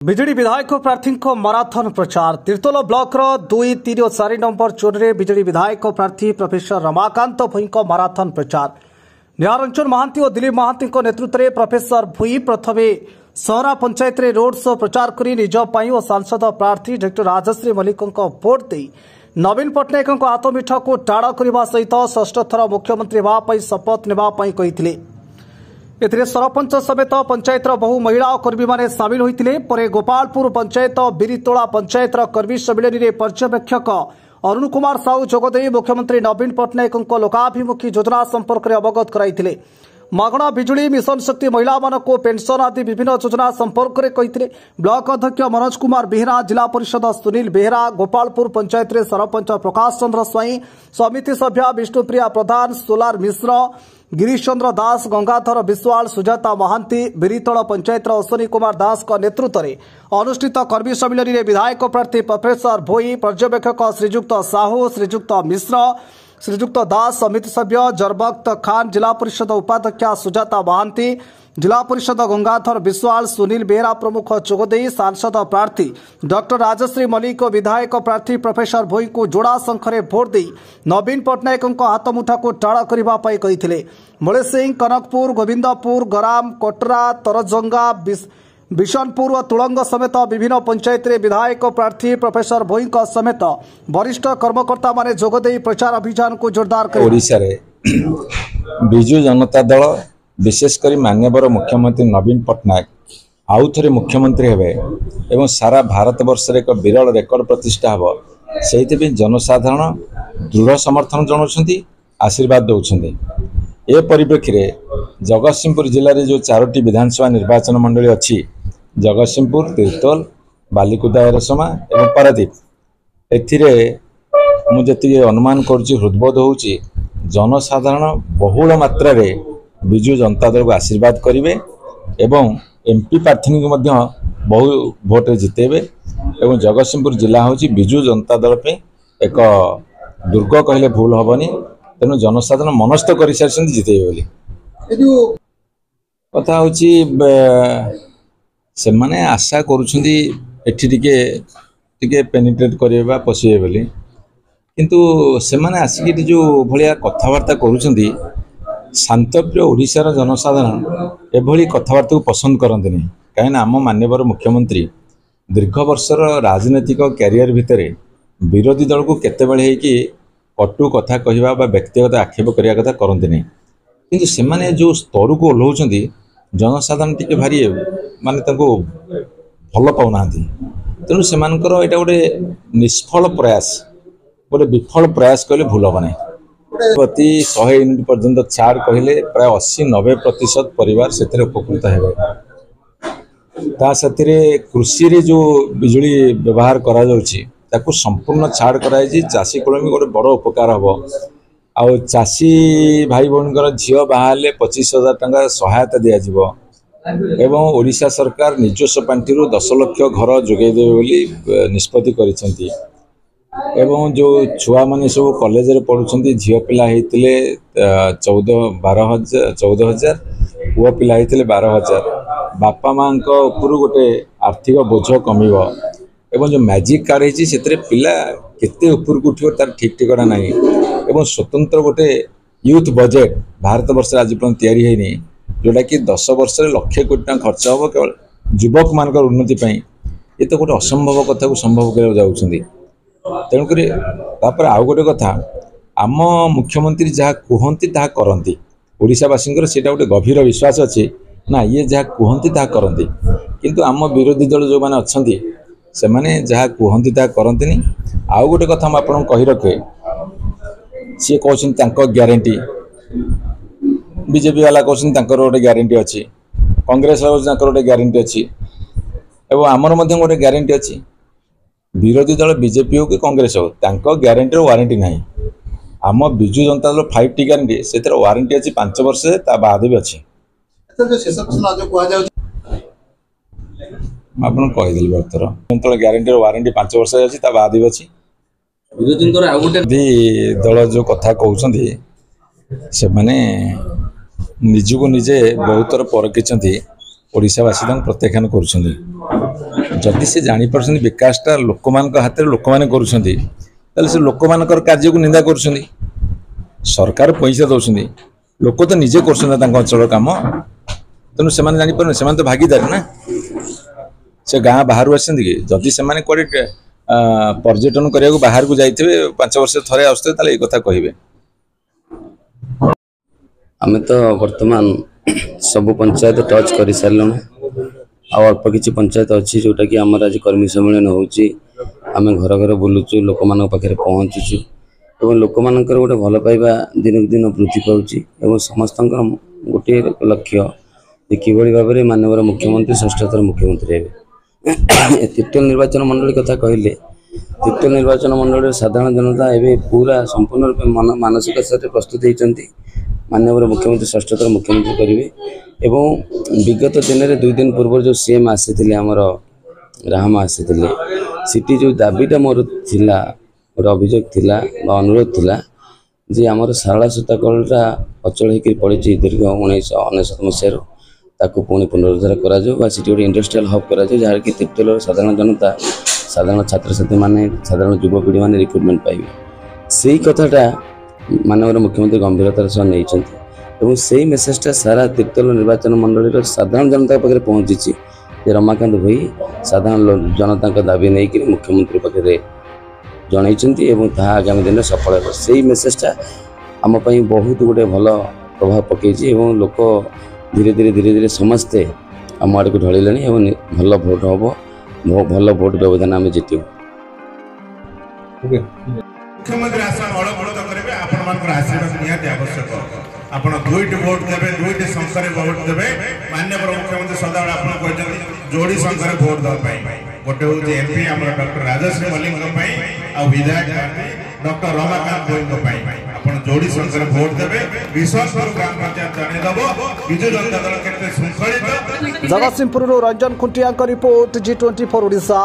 विजेडी विधायक प्रार्थी माराथन प्रचार तीर्तोल ब्लॉक 2, 3 और 4 नंबर चोरी विजेडी विधायक प्रार्थी प्रोफेसर रमाकांत भुई माराथन प्रचार निहारंजन महांती और दिलीप महांती नेतृत्व में प्रोफेसर भुई प्रथम सहरा पंचायत रे रोड शो प्रचार कर निज और सांसद प्रार्थी डॉ राजश्री मल्लिक भोट दे नवीन पट्टनायक आत्ममीठा को टाड़ करने सहित षष्ठ थर मुख्यमंत्री होगा शपथ ने एथिरे सरपंच समेत पंचायत बहु महिला और कर्मी माने सामिल होते परे गोपालपुर पंचायत बिरितोला पंचायत कर्मी सम्मिलन में पर्यवेक्षक अरुण कुमार साहू जोगदे मुख्यमंत्री नवीन पट्टनायक लोकाभिमुखी योजना संपर्क में अवगत कराइथिले। मागणा बिजुली मिशन शक्ति महिला मानक पेंशन आदि विभिन्न योजना संपर्क में कही ब्लॉक अध्यक्ष मनोज कुमार बेहरा जिला परिषद सुनील बेहरा गोपालपुर पंचायत रे सरपंच प्रकाश चंद्र स्वाई समिति सभ्य विष्णुप्रिया प्रधान सोलार मिश्र गिरीश चंद्र दास गंगाधर विश्वाल सुजाता महांती बिरितोल पंचायत अश्विनी कुमार दास नेतृत्व में अनुष्ठित कर्मी सम्मिलन में विधायक प्रार्थी प्रोफेसर भोई पर्यवेक्षक श्रीजुक्त साहू श्रीजुक्त मिश्र श्रीजुक्त दास समिति सभ्य जरबख्त खान जिला परिषद उपाध्यक्षा सुजाता महांती जिला परिषद गंगाधर विश्वाल सुनील बेहरा प्रमुख जोगदे सांसद प्रार्थी डॉ राजश्री मल्लिक विधायक प्रार्थी प्रोफेसर भोई को जोड़ा संख्यारे भोट दे नवीन पट्टनायक हाथमुठा को टाड़ करने कही मलेसिंह कनकपुर गोविंदपुर गराम कोटरा तरजंगा बिशनपुर और तुलंग समेत विभिन्न पंचायत रे विधायक प्रार्थी प्रोफेसर भोई समेत वरिष्ठ कर्मकर्ता माने जोगदे प्रचार अभियान को जोरदार कर ओडिशा रे बिजु जनता दल विशेषकर माननीय मुख्यमंत्री नवीन पट्टनायक आउ थे मुख्यमंत्री हेबे एवं सारा भारत वर्ष एक विरल रेकर्ड प्रतिष्ठा हम से जनसाधारण दृढ़ समर्थन जनाउछंती आशीर्वाद दौरान ए परिप्रेक्षी जगतसिंहपुर जिले में जो 4टी विधानसभा निर्वाचन मंडली अच्छी जगतसिंहपुर तीर्तोल बालिकुदा एरसमा एवं पारादीप एथि अनुमान करुच्ची हृदबोध होउची जनसाधारण बहुल मात्रा रे बिजु जनता दल को आशीर्वाद करेंगे एवं एमपी प्रार्थी को बहु भोट जितेबे एवं जगतसिंहपुर जिला हूँ बिजु जनता दल पे एक दुर्ग कहले भूल हेनी तेणु जनसाधारण मनस्थ कर सारी जितेबे बोली कथा हूँ से माने आशा करुछंदी एठी टिके पेनिट्रेट करेबा पशिबे बोली किंतु से माने आसिक जो भलिया कथबार्ता करुछंदी शांतप्रिय ओडिशार जनसाधारण एभली कथबार्ता को पसंद करते नहीं कहीं आम माननीय मुख्यमंत्री दीर्घ वर्षर राजनैतिक कैरियर भितर विरोधी दल को केतेबेले कि कटु कथा कहवा व्यक्तिगत आक्षेप करने कथा करते नहीं किंतु से माने जो स्तर को ओह्लाउछंती जनसाधारण टिके भारी माने भल पाऊना तेणु से यहाँ गोटे निष्फल प्रयास गोटे विफल प्रयास कहले भूल हम नहीं प्रति 100 यूनिट पर्यंत छाड़ कहले प्राय 80-90% परिवार से उपकृत है कृषि रे जो बिजुली व्यवहार करा ताकू संपूर्ण छाड़ कराई चाषी कूल में गोटे बड़ उपकार हम आउ चाषी भाई भौणी झील बाहर 25,000 टंका सहायता दिज्व एवं ओडिशा सरकार निजस्व पांठी 10 लाख घर जोगेदेवे बोली निष्पत्ति करिसेंती एवं जो छुआ मैंने सब कॉलेज रे पढ़ुछंती झील पिला होते 14,000 पुआ पिला होते 12,000 बापा माँ उपर गोटे आर्थिक बोझ कमिव एवं जो मैजिक कार्ड होती से पिला केते ऊपर को उठियो तार ठीक ठिकाना नहीं एवं स्वतंत्र गोटे यूथ बजेट भारत वर्ष आज पर्यंत तैयारी होनी जोटा कि 10 वर्ष 1,00,000 कोटी टका खर्च हम केवल युवक मान उन्नति ये तो गोटे असंभव कथा को संभव कर जाउछंती तेणुक आउ गोटे कथा आम मुख्यमंत्री जहाँ कहती ता करती ओडिशावासी से गोटे गभीर विश्वास अच्छी ना ये जहाँ कहती ता करती किंतु आम विरोधी दल जो मैंने अच्छा से मैंने जहाँ कहती ता करती आउ गोटे कथा मुझे आपको कही रखे सी कहते ग्यारंटी बीजेपी वाला कहते गोटे ग्यारंटी अच्छी कांग्रेस वाला गोटे ग्यारंटी अच्छी एवं आमर गोटे ग्यारंटी अच्छी विरोधी दल बीजेपी हो कि कांग्रेस हो ग्यारंटी वारंटी ना आम बिजु जनता दल 5T ग्यारंटी से वारंटी अच्छी 5 वर्ष ता बाद भी अच्छी आपन कहीदेली बर्तर ग्यारंटी वारंटी 5 वर्ष अच्छी ता बाद भी अच्छी विरोधी दल जो कथा कहते से माने निजको निजे बहुत थर परखिंट ओडिशावासी प्रत्याख्यान कर जदि से जापर विकासटा लोक हाथ में लोक मैंने कर लोक कार्य को निंदा कर सरकार पैसा दौरान लोक तो निजे कर अंचल कम तेणु से जापर से तो भागीदार ना से गाँ बाहर आसती कि जदि से कड़े पर्यटन करने को बाहर को जाइए 5 वर्ष थे आसते ये कथा कहे आम तो वर्तमान सबु पंचायत टच कर सारे अल्प किसी पंचायत अच्छी जोटा कि आम आज कर्मी सम्मेलन होमें घर घर बुलुचु लोक मान पाखे पहुँचुचु और लोक मान गोटे भल पाइबा दिन दिन वृद्धि पाँच समस्त गोटे लक्ष्य किभली भाव में माननीय मुख्यमंत्री षष्ठ थर मुख्यमंत्री हे तिर्तोल निर्वाचन मंडली कथा कहले तिर्तोल निर्वाचन मंडल साधारण जनता एवं पूरा संपूर्ण रूप मानसिक साथ प्रस्तुत होती माननीय मुख्यमंत्री षष्ठ थर मुख्यमंत्री करेंगे एवं विगत दिन में 2 दिन पूर्व जो सीएम आसी आमर राहमा आसी सीटी जो दाबीटा मोर थिला गोटे अभियोग थिला अनुरोध थिला जे आमर सारला सूता कलटा अचल होकर पड़ी दीर्घ 1999 मसीह ताकू पुणी पुनरुद्धार करा गोटे इंडस्ट्रियल हब करा जहाँ कि तिर्तोल साधारण जनता साधारण छात्र छात्री माने साधारण युवपीढ़ी माने रिक्रुटमेंट पाइबे से कथाटा माननीय मुख्यमंत्री गंभीरतार सह नहीं से मेसेजटा सारा तिर्तोल निर्वाचन मंडल साधारण जनता पाखे पहुँची रमाकांत भाई साधारण जनता दाबी नहीं मुख्यमंत्री पाखे जन आगामी दिन में सफल हो से मेसेजटा आम बहुत गोटे भल प्रभाव पकई लोक धीरे धीरे धीरे धीरे समस्ते आम आड़ को ढलिले भल भोट हम भल भोट व्यवधान आम जितु मुख्यमंत्री आशा बड़बड़ करेंगे आपण आशीर्वाद निहाती आवश्यक आप 2टी भोट देवे 2टी संख्यार भोट देवे माननीय मुख्यमंत्री सदाबे आप जोड़ी संख्यार भोट देवाई गोटे हूँ एमपी आम डॉक्टर राजश्री मल्लिक आ विधायक डॉक्टर रमाकांत भोई आप जोड़ी संख्यार भोट देवे विश्वासपुर ग्राम पंचायत जनईदेव विजु जनता दल के श्रृंखलित जगतसिंहपुर रंजन खुंटिया रिपोर्ट G24 ओडिशा।